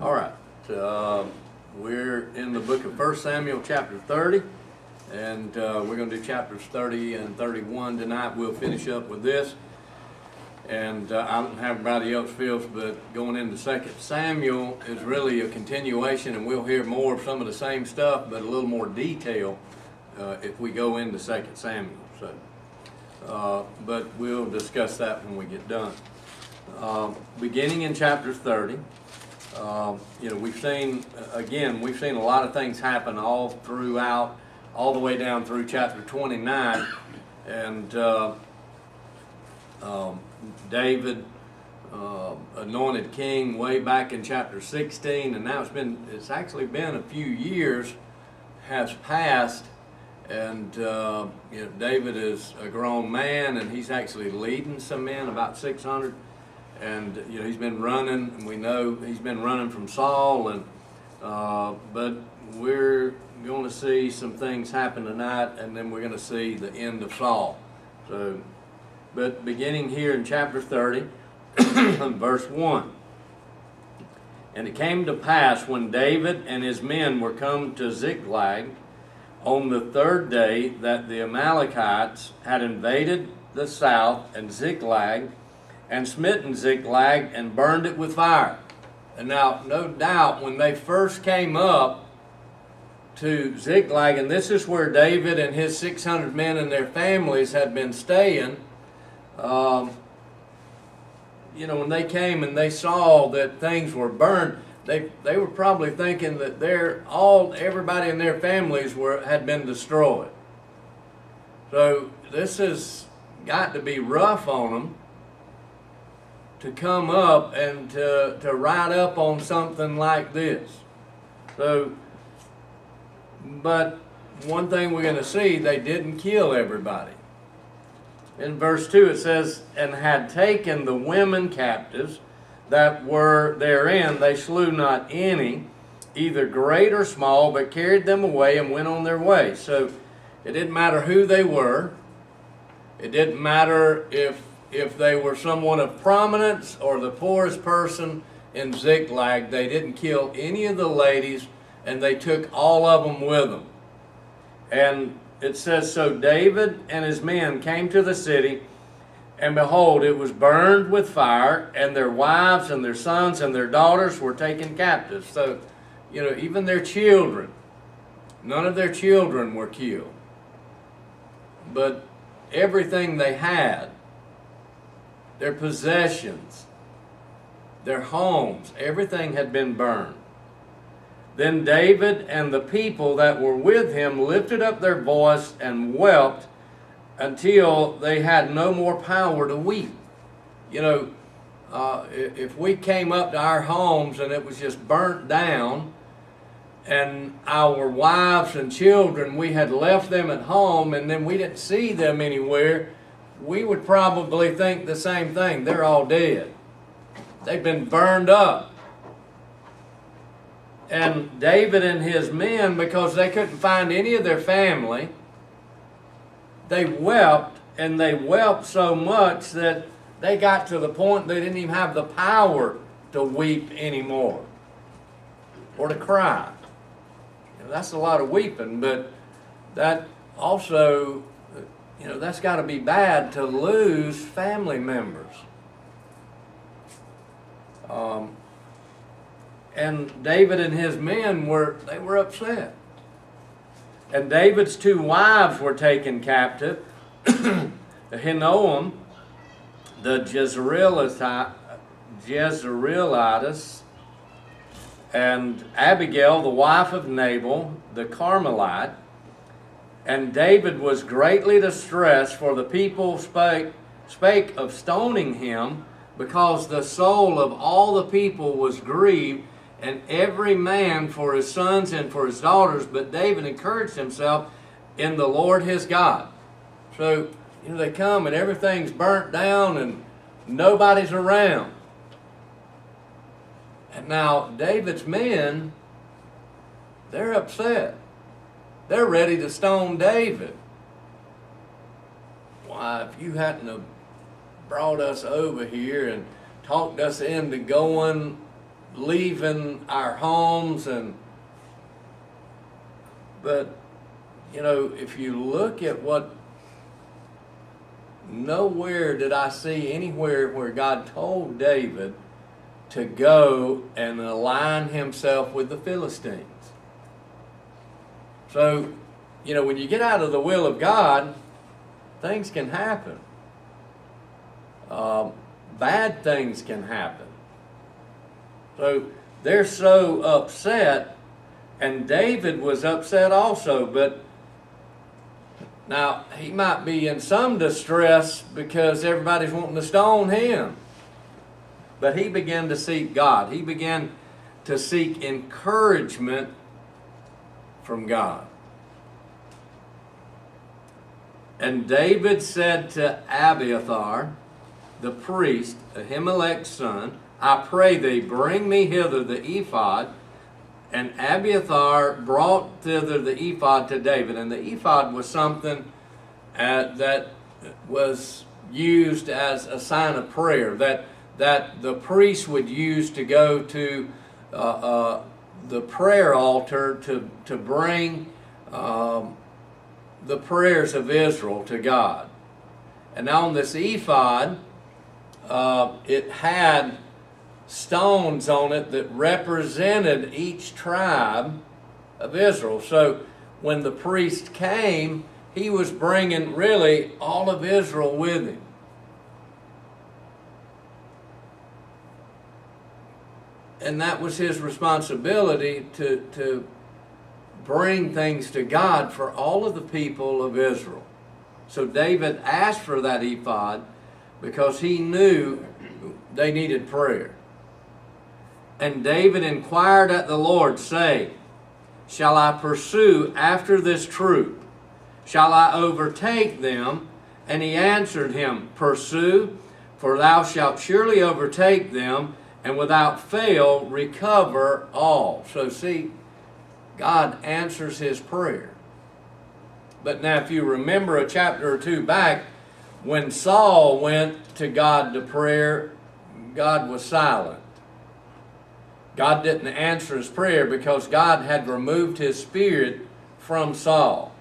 All right. We're in the book of 1 Samuel chapter 30, and we're going to do chapters 30 and 31 tonight. We'll finish up with this. And I don't have everybody else feels, but going into 2 Samuel is really a continuation, and we'll hear more of some of the same stuff, but a little more detail if we go into 2 Samuel. But we'll discuss that when we get done. Beginning in chapter 30, we've seen a lot of things happen all throughout, all the way down through chapter 29, and David anointed king way back in chapter 16, and now it's actually been a few years has passed, and David is a grown man, and he's actually leading some men, about 600, and he's been running, and we know he's been running from Saul, and but we're going to see some things happen tonight, and then we're going to see the end of Saul. But beginning here in chapter 30, verse 1. And it came to pass when David and his men were come to Ziklag on the third day that the Amalekites had invaded the south and Ziklag and smitten Ziklag and burned it with fire. And now, no doubt, when they first came up to Ziklag, and this is where David and his 600 men and their families had been staying, when they came and they saw that things were burned, they were probably thinking that everybody in their families had been destroyed. So this has got to be rough on them to come up and to ride up on something like this. But one thing we're going to see, they didn't kill everybody. In verse 2 it says, and had taken the women captives that were therein, they slew not any, either great or small, but carried them away and went on their way. So it didn't matter who they were. It didn't matter if they were someone of prominence or the poorest person in Ziklag. They didn't kill any of the ladies, and they took all of them with them. And it says, so David and his men came to the city, and behold, it was burned with fire, and their wives and their sons and their daughters were taken captives. So, even their children, none of their children were killed. But everything they had, their possessions, their homes, everything had been burned. Then David and the people that were with him lifted up their voice and wept until they had no more power to weep. If we came up to our homes and it was just burnt down, and our wives and children, we had left them at home and then we didn't see them anywhere, we would probably think the same thing. They're all dead. They've been burned up. And David and his men, because they couldn't find any of their family, they wept, and they wept so much that they got to the point they didn't even have the power to weep anymore or to cry. That's a lot of weeping, but that also, that's got to be bad to lose family members. And David and his men were upset. And David's two wives were taken captive. Ahinoam, the Jezreelitess, and Abigail, the wife of Nabal, the Carmelite. And David was greatly distressed, for the people spake of stoning him, because the soul of all the people was grieved, and every man for his sons and for his daughters. But David encouraged himself in the Lord his God. So, they come and everything's burnt down and nobody's around. And now David's men, they're upset. They're ready to stone David. Why, if you hadn't have brought us over here and talked us into going leaving our homes, but you know, if you look at nowhere did I see anywhere where God told David to go and align himself with the Philistines. So, you know, when you get out of the will of God, things can happen. Bad things can happen. So they're so upset, and David was upset also, but now he might be in some distress because everybody's wanting to stone him. But he began to seek God. He began to seek encouragement from God. And David said to Abiathar, the priest, Ahimelech's son, I pray thee, bring me hither the ephod. And Abiathar brought thither the ephod to David. And the ephod was something that was used as a sign of prayer, that the priest would use to go to the prayer altar to bring the prayers of Israel to God. And on this ephod, it had stones on it that represented each tribe of Israel. So when the priest came, he was bringing really all of Israel with him. And that was his responsibility to bring things to God for all of the people of Israel. So David asked for that ephod because he knew they needed prayer. And David inquired at the Lord, saying, shall I pursue after this troop? Shall I overtake them? And he answered him, pursue, for thou shalt surely overtake them, and without fail recover all. So see, God answers his prayer. But now if you remember a chapter or two back, when Saul went to God to prayer, God was silent. God didn't answer his prayer because God had removed his spirit from Saul.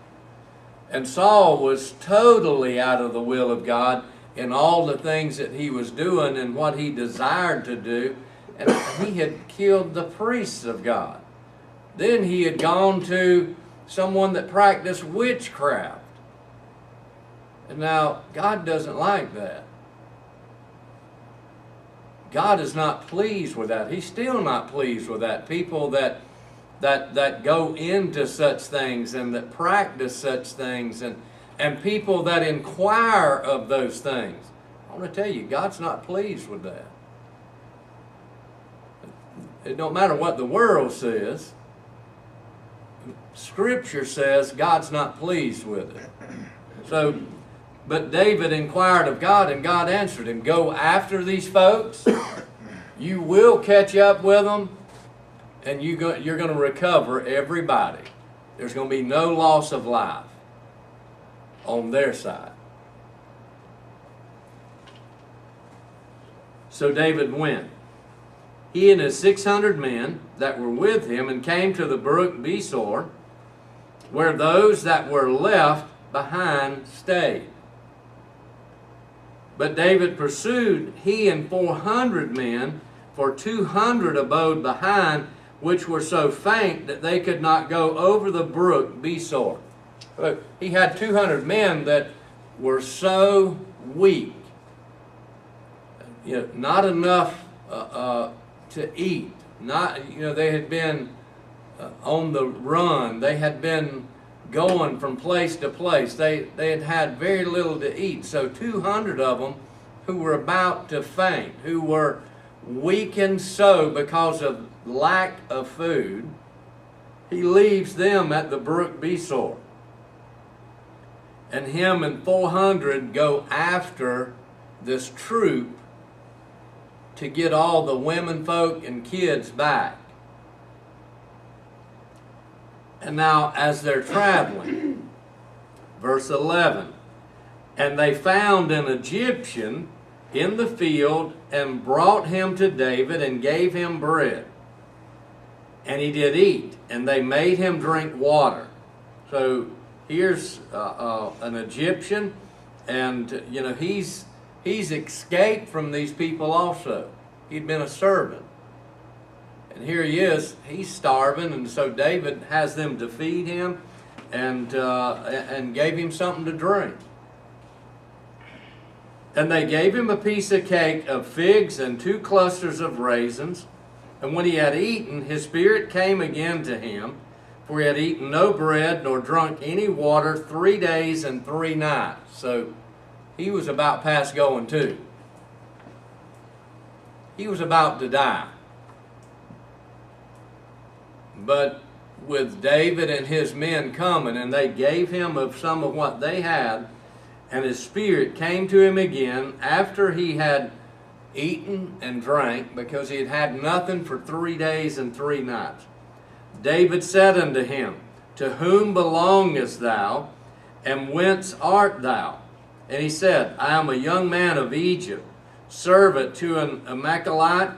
And Saul was totally out of the will of God in all the things that he was doing and what he desired to do. And he had killed the priests of God. Then he had gone to someone that practiced witchcraft. And now God doesn't like that. God is not pleased with that. He's still not pleased with that. People that go into such things and that practice such things and people that inquire of those things. I want to tell you, God's not pleased with that. It don't matter what the world says. Scripture says God's not pleased with it. So, but David inquired of God, and God answered him, go after these folks. You will catch up with them, and you're going to recover everybody. There's going to be no loss of life on their side. So David went, he and his 600 men that were with him, and came to the brook Besor, where those that were left behind stayed. But David pursued, he and 400 men, for 200 abode behind, which were so faint that they could not go over the brook Besor. Look, he had 200 men that were so weak, not enough to eat. They had been on the run. They had been going from place to place. They had had very little to eat. So 200 of them who were about to faint, who were weakened so because of lack of food, he leaves them at the brook Besor. And him and 400 go after this troop to get all the women folk and kids back. And now as they're traveling, verse 11, and they found an Egyptian in the field and brought him to David and gave him bread. And he did eat, and they made him drink water. So here's an Egyptian, and he's escaped from these people also. He'd been a servant. And here he is, he's starving, and so David has them to feed him and gave him something to drink. And they gave him a piece of cake of figs and 2 clusters of raisins. And when he had eaten, his spirit came again to him, for he had eaten no bread nor drunk any water 3 days and 3 nights. So he was about past going too. He was about to die. But with David and his men coming, and they gave him of some of what they had, and his spirit came to him again after he had eaten and drank, because he had had nothing for 3 days and 3 nights. David said unto him, To whom belongest thou, and whence art thou? And he said, I am a young man of Egypt, servant to an Amalekite,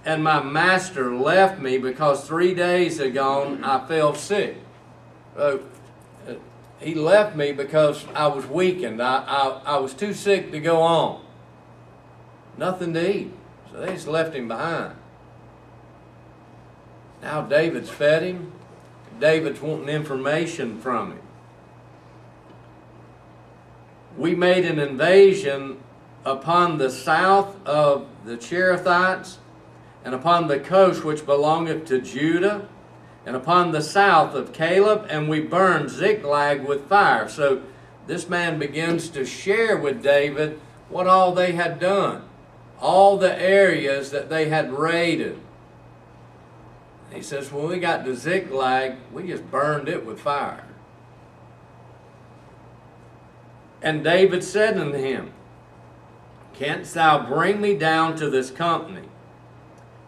and my master left me because 3 days ago I fell sick. So he left me because I was weakened. I was too sick to go on. Nothing to eat. So they just left him behind. Now David's fed him. David's wanting information from him. We made an invasion upon the south of the Cherethites, and upon the coast which belongeth to Judah, and upon the south of Caleb, and we burned Ziklag with fire. So this man begins to share with David what all they had done, all the areas that they had raided. He says, when we got to Ziklag, we just burned it with fire. And David said unto him, Canst thou bring me down to this company?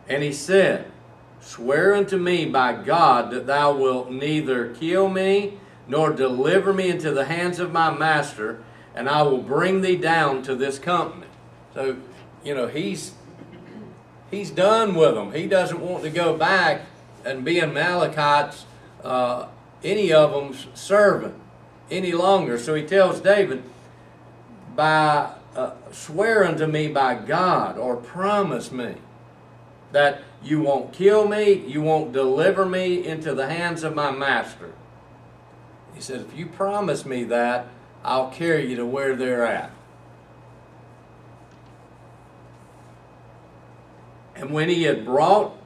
And he said, Swear unto me by God that thou wilt neither kill me nor deliver me into the hands of my master, and I will bring thee down to this company. So, he's done with them. He doesn't want to go back and be Amalekites, any of them's servant any longer. So he tells David, swear unto me by God, or promise me that you won't kill me, you won't deliver me into the hands of my master. He says, if you promise me that, I'll carry you to where they're at. And when he had brought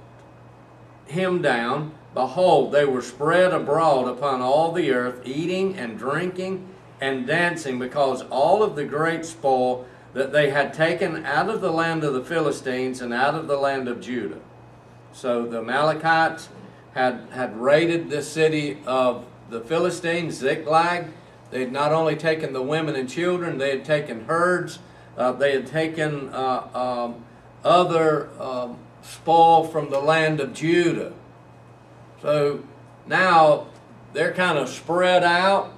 him down, behold, they were spread abroad upon all the earth, eating and drinking and dancing, because all of the great spoil that they had taken out of the land of the Philistines and out of the land of Judah. So the Amalekites had raided this city of the Philistines, Ziklag. They had not only taken the women and children, they had taken herds, they had taken other spoil from the land of Judah. So now they're kind of spread out,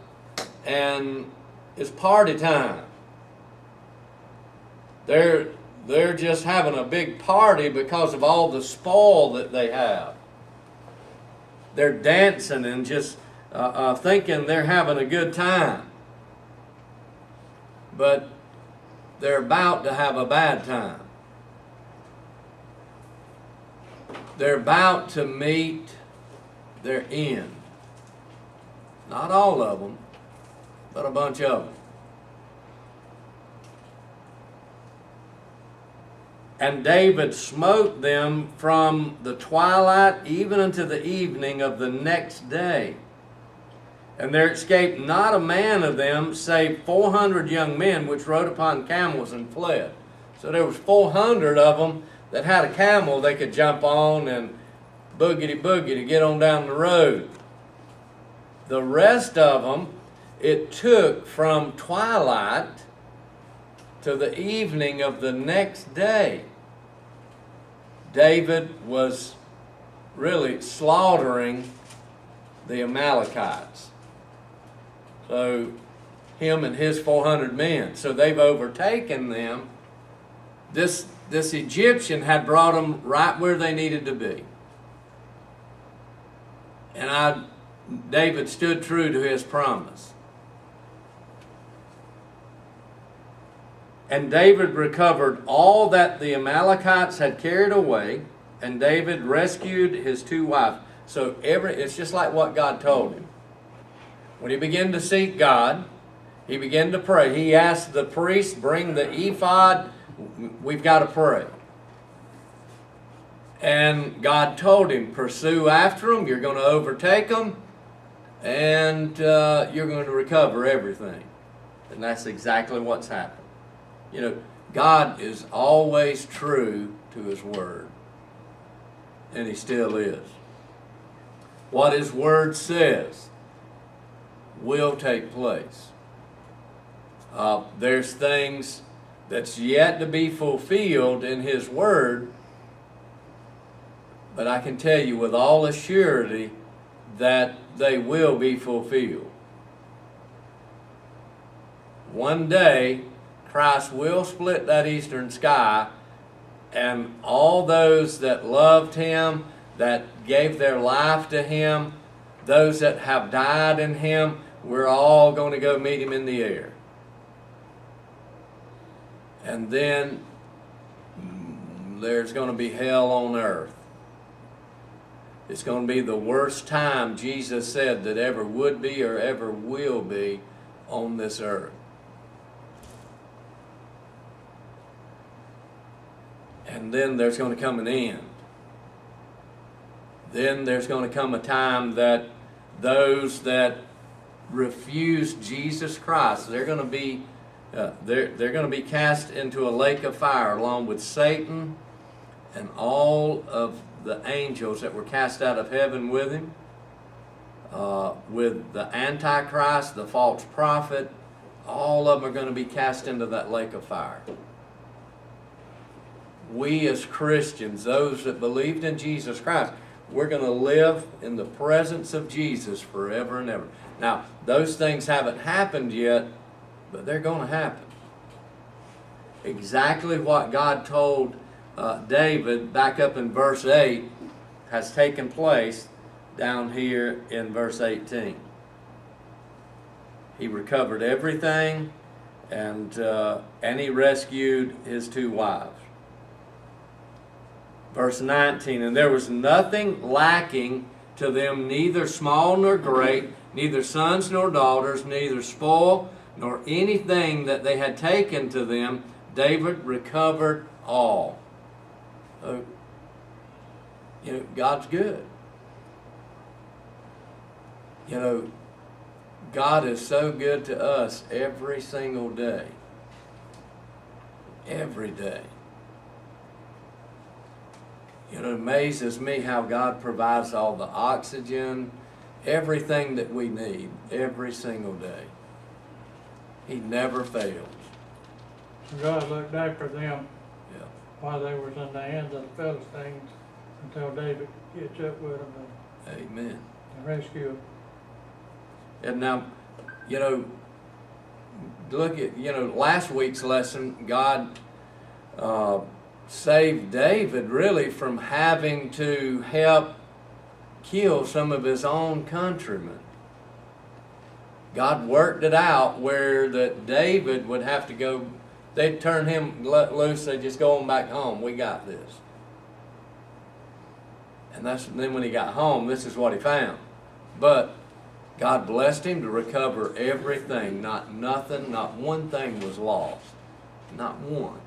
and it's party time. They're just having a big party because of all the spoil that they have. They're dancing and just thinking they're having a good time. But they're about to have a bad time. They're about to meet their end. Not all of them, but a bunch of them. And David smote them from the twilight even unto the evening of the next day. And there escaped not a man of them, save 400 young men, which rode upon camels and fled. So there was 400 of them that had a camel they could jump on and boogity to get on down the road. The rest of them, it took from twilight to the evening of the next day. David was really slaughtering the Amalekites. So him and his 400 men. So they've overtaken them. This Egyptian had brought them right where they needed to be. And David stood true to his promise. And David recovered all that the Amalekites had carried away, and David rescued his 2 wives. So it's just like what God told him. When he began to seek God, he began to pray. He asked the priest, bring the ephod. We've got to pray. And God told him, pursue after them. You're going to overtake them. And you're going to recover everything. And that's exactly what's happened. You know, God is always true to His Word. And He still is. What His Word says will take place. There's things that's yet to be fulfilled in His Word, but I can tell you with all assurity that they will be fulfilled. One day, Christ will split that eastern sky, and all those that loved Him, that gave their life to Him, those that have died in Him, we're all going to go meet Him in the air. And then there's going to be hell on earth. It's going to be the worst time, Jesus said, that ever would be or ever will be on this earth. And then there's going to come an end. Then there's going to come a time that those that refuse Jesus Christ, they're going to be cast into a lake of fire along with Satan and all of the angels that were cast out of heaven with him, with the Antichrist, the false prophet. All of them are going to be cast into that lake of fire. We as Christians, those that believed in Jesus Christ, we're going to live in the presence of Jesus forever and ever. Now, those things haven't happened yet, but they're going to happen. Exactly what God told David back up in verse 8 has taken place down here in verse 18. He recovered everything, and he rescued his 2 wives. Verse 19, and there was nothing lacking to them, neither small nor great, neither sons nor daughters, neither spoil nor anything that they had taken to them. David recovered all. God's good. God is so good to us every single day. Every day. It amazes me how God provides all the oxygen, everything that we need, every single day. He never fails. God looked after them while they were in the hands of the Philistines until David gets up with them Amen. and rescue them. And now, look at, last week's lesson, God saved David really from having to help kill some of his own countrymen. God worked it out where that David would have to go, they'd turn him loose, they'd just go on back home. We got this. And then when he got home, this is what he found. But God blessed him to recover everything. Not one thing was lost. Not one.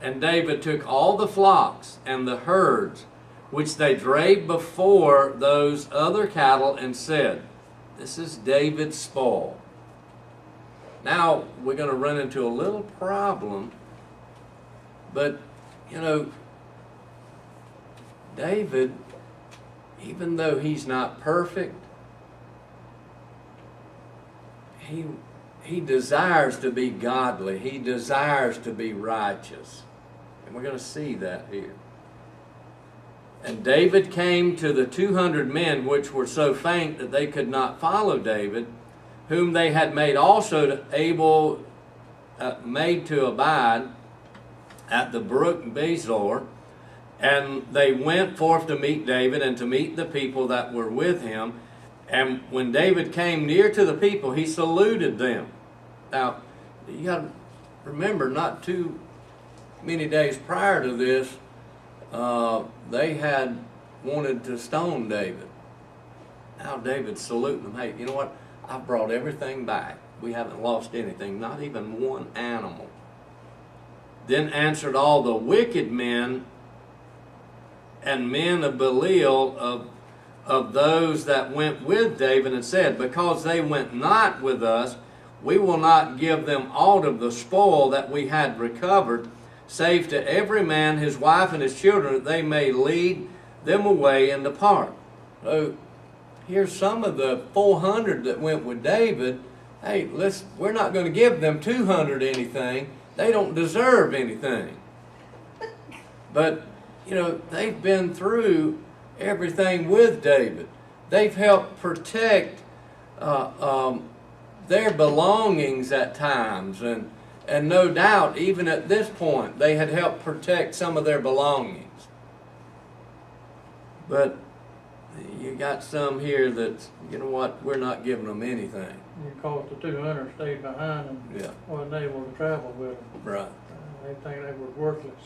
And David took all the flocks and the herds which they drave before those other cattle and said, this is David's spoil. Now we're going to run into a little problem, but David, even though he's not perfect, he desires to be godly. He desires to be righteous. And we're going to see that here. And David came to the 200 men which were so faint that they could not follow David, whom they had made also able, made to abide at the brook Bezor. And they went forth to meet David and to meet the people that were with him. And when David came near to the people, he saluted them. Now, you got to remember, not too many days prior to this, they had wanted to stone David. Now David's saluting them. Hey, you know what? I've brought everything back. We haven't lost anything, not even one animal. Then answered all the wicked men and men of Belial of those that went with David, and said, because they went not with us, we will not give them aught of the spoil that we had recovered, save to every man his wife and his children, that they may lead them away and depart. So here's some of the 400 that went with David. Hey, we're not going to give them 200 anything. They don't deserve anything. But, you know, they've been through everything with David. They've helped protect their belongings at times, and no doubt, even at this point, they had helped protect some of their belongings. But you got some here that, you know what, we're not giving them anything. Because the 200 stayed behind and wasn't able to travel with them. Right. They think they were worthless.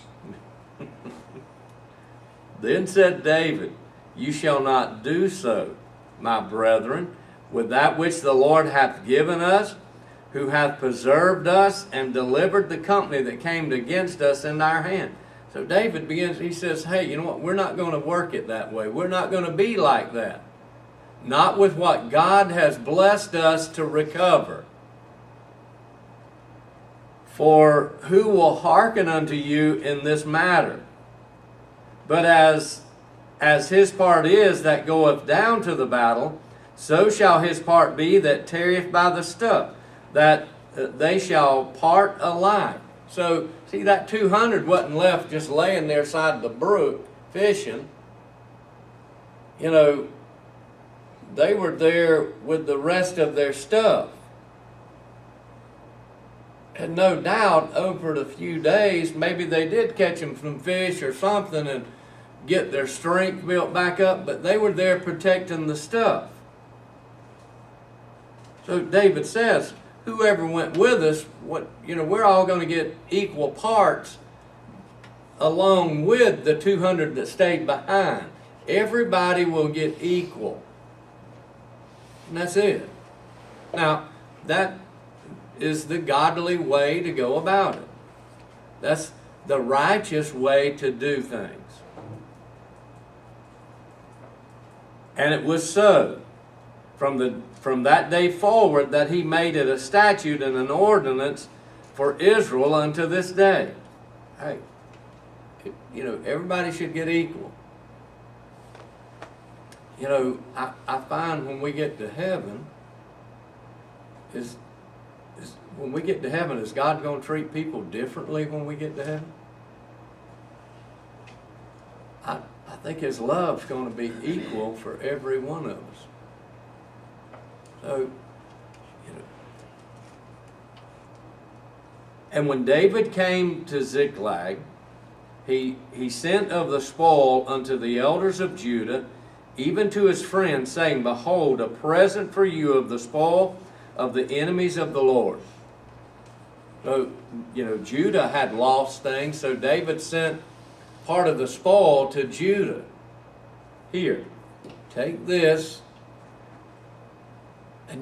Then said David, you shall not do so, my brethren, with that which the Lord hath given us, who hath preserved us and delivered the company that came against us in our hand. So David begins, he says, hey, you know what, we're not going to work it that way. We're not going to be like that. Not with what God has blessed us to recover. For who will hearken unto you in this matter? But as his part is that goeth down to the battle, so shall his part be that tarrieth by the stuff, that they shall part alike. So, see, that 200 wasn't left just laying there side of the brook fishing. You know, they were there with the rest of their stuff. And no doubt, over the few days, maybe they did catch them some fish or something and get their strength built back up, but they were there protecting the stuff. So David says, whoever went with us, we're all going to get equal parts along with the 200 that stayed behind. Everybody will get equal. And that's it. Now, that is the godly way to go about it. That's the righteous way to do things. And it was so from that day forward that he made it a statute and an ordinance for Israel unto this day. Hey, everybody should get equal. I find when we get to heaven, is God going to treat people differently when we get to heaven? I think his love's going to be equal for every one of us. So, and when David came to Ziklag, he sent of the spoil unto the elders of Judah, even to his friends, saying, behold, a present for you of the spoil of the enemies of the Lord. So, Judah had lost things, so David sent part of the spoil to Judah. Here, take this. And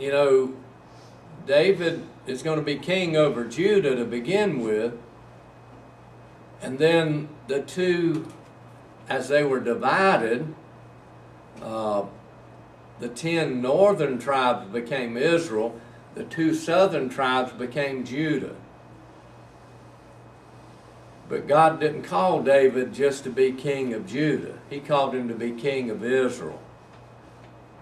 David is going to be king over Judah to begin with. And then the two, as they were divided, the 10 northern tribes became Israel. The 2 southern tribes became Judah. But God didn't call David just to be king of Judah. He called him to be king of Israel.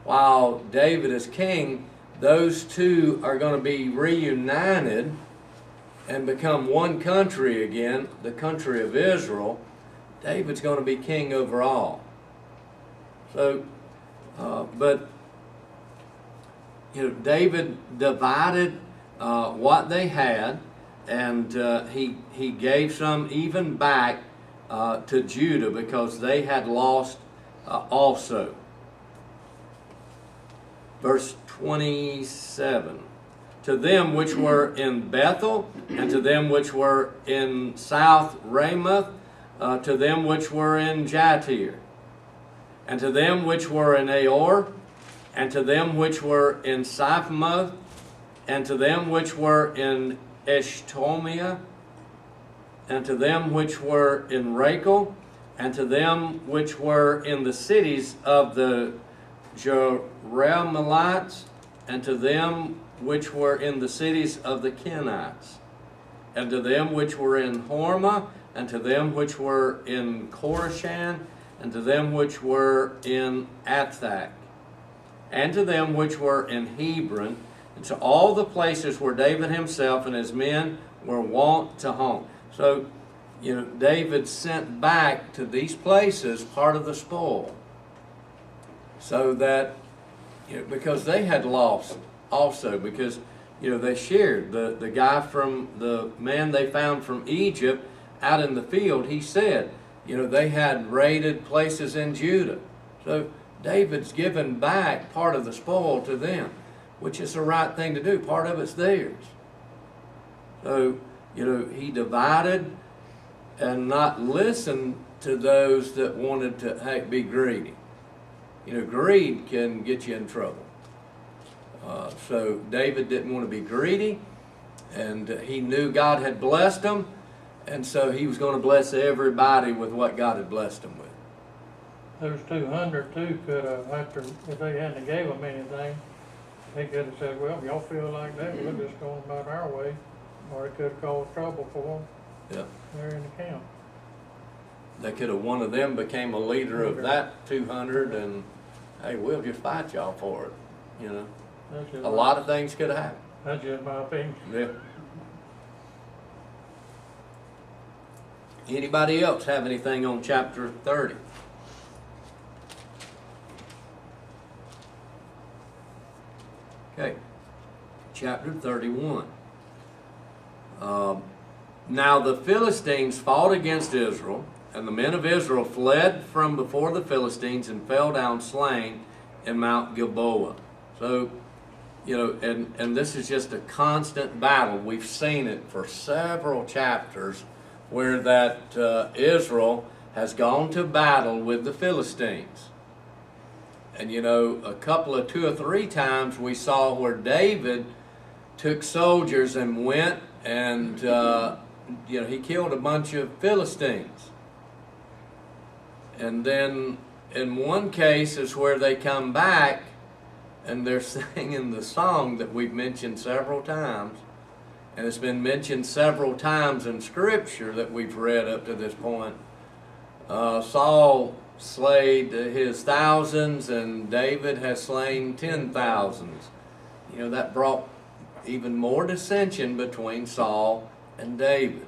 While David is king, those two are going to be reunited and become one country again, the country of Israel. David's going to be king over all. So, but David divided what they had, and he gave some even back to Judah because they had lost also. Verse 27. To them which were in Bethel, and to them which were in South Ramoth, to them which were in Jatir, and to them which were in Aor, and to them which were in Siphmoth, and to them which were in Eshtomia, and to them which were in Rachel, and to them which were in the cities of the Jerahmeelites, and to them which were in the cities of the Kenites, and to them which were in Hormah, and to them which were in Korashan, and to them which were in Athak, and to them which were in Hebron, and to all the places where David himself and his men were wont to haunt. So, David sent back to these places part of the spoil, so that, because they had lost also, because, they shared. The guy from, the man they found from Egypt out in the field, he said, they had raided places in Judah. So David's given back part of the spoil to them, which is the right thing to do. Part of it's theirs. So, he divided and not listened to those that wanted to be greedy. Greed can get you in trouble. So David didn't want to be greedy, and he knew God had blessed him, and so he was going to bless everybody with what God had blessed him with. Those 200 too could have, after, if they hadn't gave them anything, they could have said, well, if y'all feel like that, we're just going about our way. Or it could have caused trouble for them. Yeah. There in the camp. They could have, one of them became a leader of that 200, and hey, we'll just fight y'all for it. A lot of things could have happened. That's just my opinion. Yeah. Anybody else have anything on chapter 30? Okay. Chapter 31. Now the Philistines fought against Israel, and the men of Israel fled from before the Philistines and fell down slain in Mount Gilboa. So, and this is just a constant battle. We've seen it for several chapters where that Israel has gone to battle with the Philistines. And a couple of 2 or 3 times we saw where David took soldiers and went and he killed a bunch of Philistines. And then in one case is where they come back and they're singing the song that we've mentioned several times, and it's been mentioned several times in Scripture that we've read up to this point. Saul slayed his thousands, and David has slain 10,000s. That brought even more dissension between Saul and David.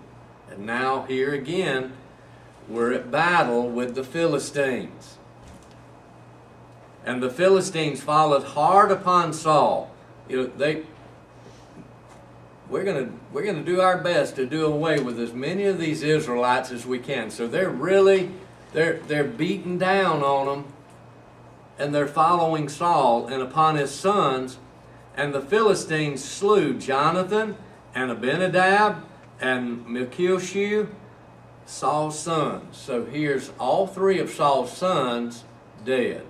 And now here again, we're at battle with the Philistines. And the Philistines followed hard upon Saul. We're gonna do our best to do away with as many of these Israelites as we can. So they're beating down on them, and they're following Saul and upon his sons. And the Philistines slew Jonathan and Abinadab and Melchishua, Saul's sons. So here's all 3 of Saul's sons dead.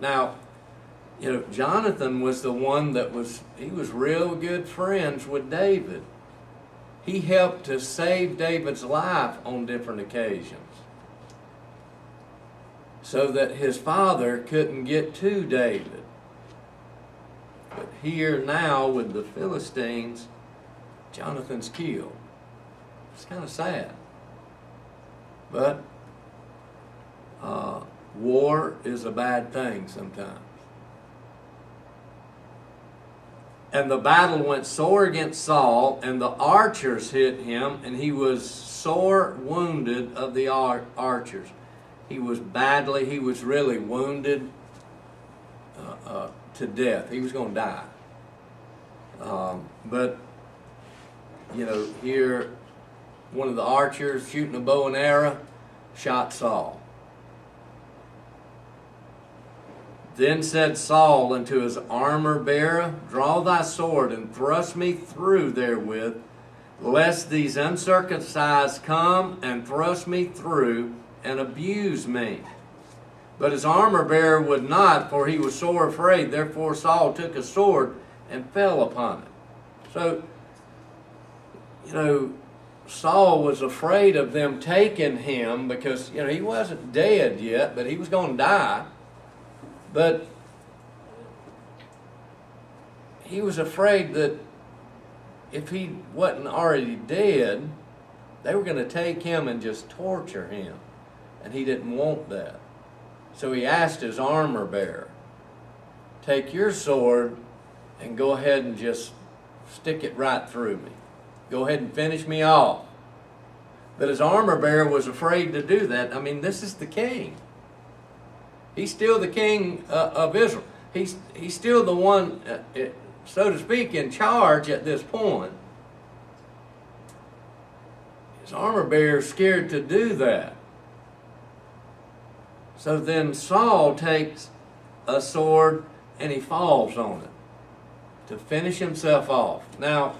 Now, Jonathan was the one that he was real good friends with David. He helped to save David's life on different occasions, so that his father couldn't get to David. But here now with the Philistines, Jonathan's killed. It's kind of sad. But war is a bad thing sometimes. And the battle went sore against Saul, and the archers hit him, and he was sore wounded of the archers. He was really wounded to death. He was going to die. But, you know, here, one of the archers shooting a bow and arrow shot Saul. Then said Saul unto his armor bearer, Draw thy sword and thrust me through therewith, lest these uncircumcised come and thrust me through and abuse me. But his armor bearer would not, for he was sore afraid. Therefore Saul took a sword and fell upon it. So, you know, Saul was afraid of them taking him because, you know, he wasn't dead yet, but he was going to die. But he was afraid that if he wasn't already dead, they were going to take him and just torture him. And he didn't want that. So he asked his armor bearer, take your sword and go ahead and just stick it right through me. Go ahead and finish me off. But his armor bearer was afraid to do that. I mean, this is the king. He's still the king of Israel. He's still the one, so to speak, in charge at this point. His armor bearer is scared to do that. So then Saul takes a sword and he falls on it to finish himself off. Now,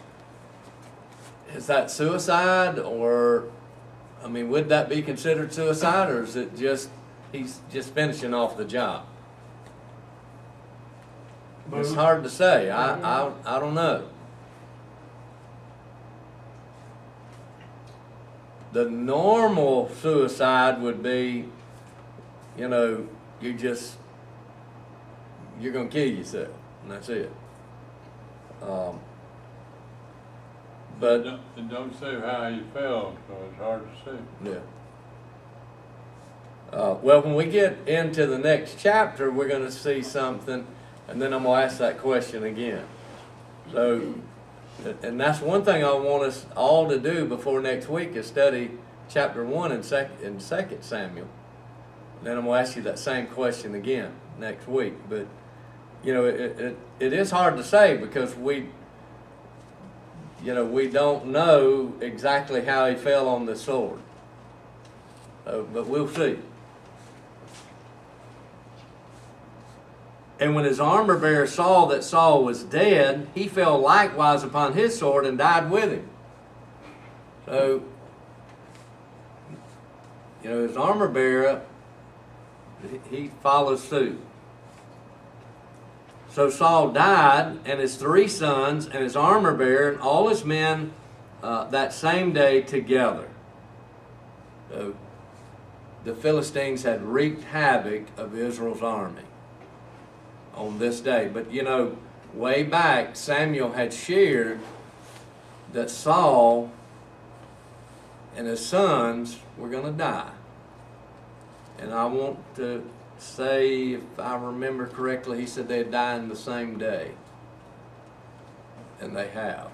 is that suicide, or, I mean, would that be considered suicide, or is it just he's just finishing off the job? It's hard to say. I don't know. The normal suicide would be, you know, you're going to kill yourself, and that's it. But It don't say how you fell, so it's hard to see. yeah. Well, when we get into the next chapter, we're going to see something, and then I'm going to ask that question again. So, and that's one thing I want us all to do before next week is study chapter 1 and 2 Samuel. Then I'm going to ask you that same question again next week. But, you know, it is hard to say because we don't know exactly how he fell on the sword. But we'll see. And when his armor bearer saw that Saul was dead, he fell likewise upon his sword and died with him. So, you know, his armor bearer, he follows suit. So Saul died, and his 3 sons, and his armor bearer, and all his men that same day together. So the Philistines had wreaked havoc of Israel's army on this day. But you know, way back, Samuel had shared that Saul and his sons were going to die. And I want to say, if I remember correctly, he said they'd die in the same day. And they have.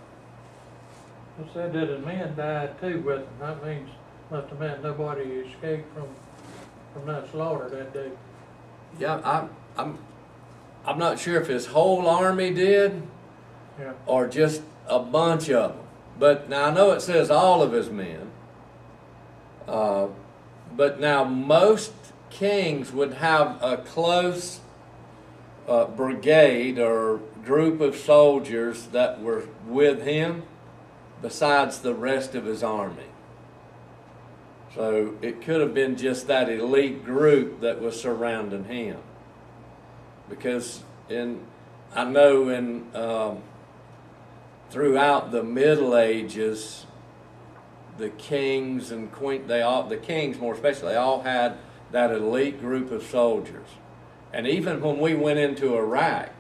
It said that his men died too with him. That means must have meant nobody escaped from that slaughter that day. Yeah, I'm not sure if his whole army did, Yeah. or just a bunch of them. But now I know it says all of his men. But now most kings would have a close brigade or group of soldiers that were with him besides the rest of his army. So it could have been just that elite group that was surrounding him. Because I know throughout the Middle Ages, the kings and the kings more especially, they all had that elite group of soldiers. And even when we went into Iraq,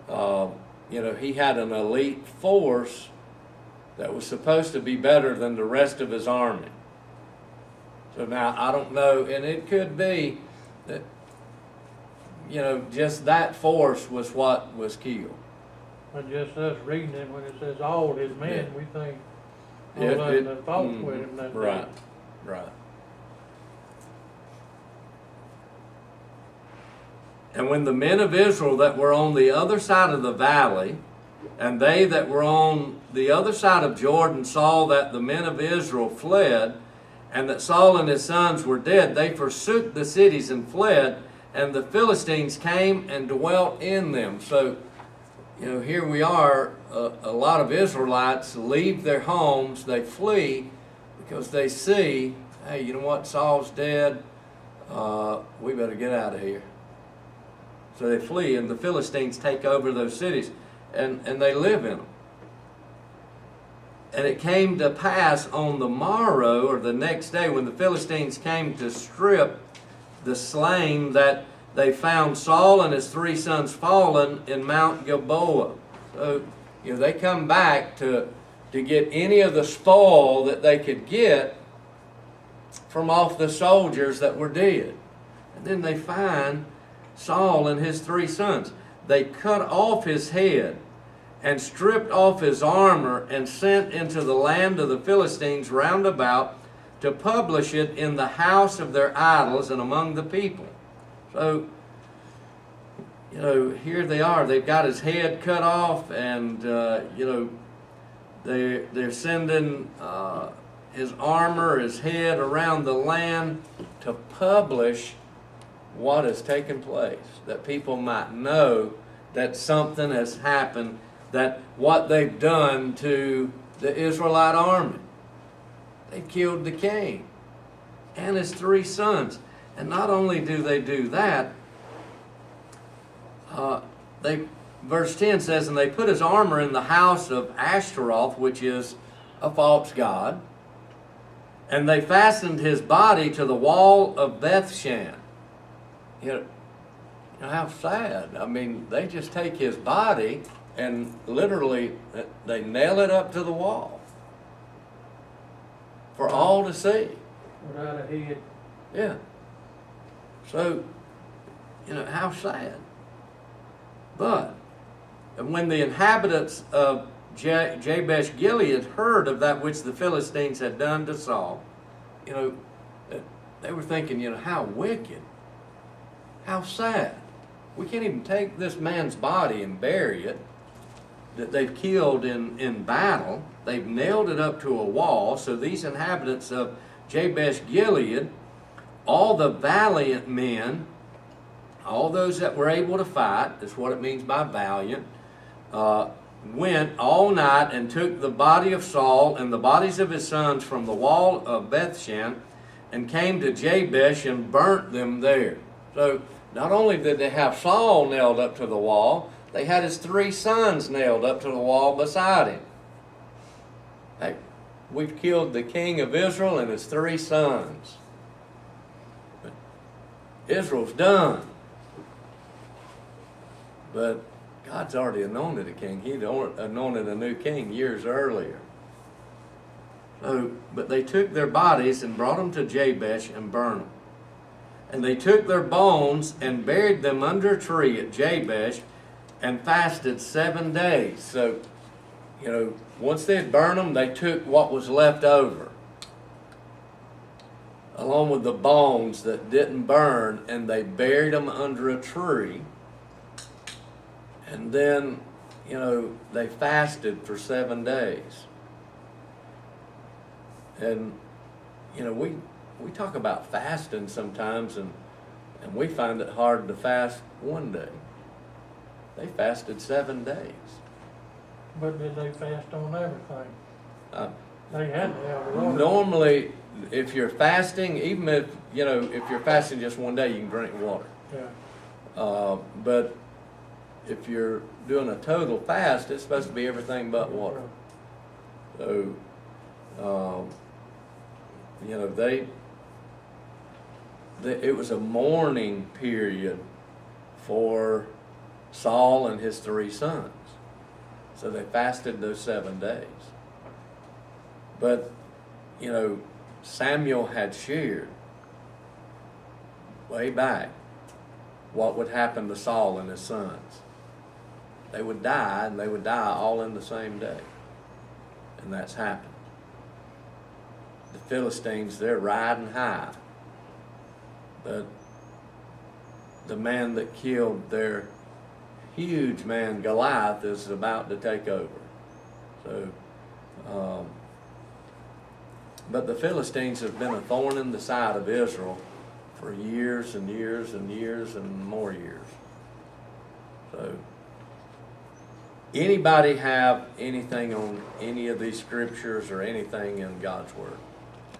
you know, he had an elite force that was supposed to be better than the rest of his army. So now, I don't know, and it could be that, you know, just that force was what was killed. But just us reading it, when it says all his men, Yeah. we think all Yeah, of them that fought mhm, with him that right, day. right. And when the men of Israel that were on the other side of the valley, and they that were on the other side of Jordan saw that the men of Israel fled, and that Saul and his sons were dead, they forsook the cities and fled, and the Philistines came and dwelt in them. So, here we are, a lot of Israelites leave their homes, they flee, because they see, hey, you know what, Saul's dead, we better get out of here. So they flee, and the Philistines take over those cities, and they live in them. And it came to pass on the morrow, or the next day, when the Philistines came to strip the slain, that they found Saul and his 3 sons fallen in Mount Gilboa. So, they come back to get any of the spoil that they could get from off the soldiers that were dead. And then they find Saul and his 3 sons. They cut off his head and stripped off his armor and sent into the land of the Philistines round about to publish it in the house of their idols and among the people. So, here they are. They've got his head cut off, and, they're sending his armor, his head around the land to publish what has taken place, that people might know that something has happened, that what they've done to the Israelite army. They killed the king and his 3 sons. And not only do they do that, verse 10 says, and they put his armor in the house of Ashtaroth, which is a false god, and they fastened his body to the wall of Bethshan. How sad. I mean, they just take his body and literally they nail it up to the wall for all to see. Without a head. Yeah. So, how sad. But when the inhabitants of Jabesh Gilead heard of that which the Philistines had done to Saul, they were thinking, how wicked, how sad. We can't even take this man's body and bury it that they've killed in battle. They've nailed it up to a wall. So these inhabitants of Jabesh Gilead, all the valiant men, all those that were able to fight, that's what it means by valiant, went all night and took the body of Saul and the bodies of his sons from the wall of Bethshan and came to Jabesh and burnt them there. So not only did they have Saul nailed up to the wall, they had his 3 sons nailed up to the wall beside him. Hey, we've killed the king of Israel and his 3 sons. But Israel's done. But God's already anointed a king. He'd anointed a new king years earlier. So, but they took their bodies and brought them to Jabesh and burned them. And they took their bones and buried them under a tree at Jabesh and fasted 7 days. So, once they had burned them, they took what was left over, along with the bones that didn't burn, and they buried them under a tree. And then, they fasted for 7 days. And, we talk about fasting sometimes, and we find it hard to fast one day. They fasted 7 days. But did they fast on everything? Uh, They had to have water. Normally, if you're fasting, even if you're fasting just one day, you can drink water. Yeah. But if you're doing a total fast, it's supposed to be everything but water. So, it was a mourning period for Saul and his 3 sons. So they fasted those 7 days. But, Samuel had shared way back what would happen to Saul and his sons. They would die, and they would die all in the same day. And that's happened. The Philistines, they're riding high. But the man that killed their huge man Goliath is about to take over. So, but the Philistines have been a thorn in the side of Israel for years and years and years and more years. So, anybody have anything on any of these scriptures or anything in God's Word?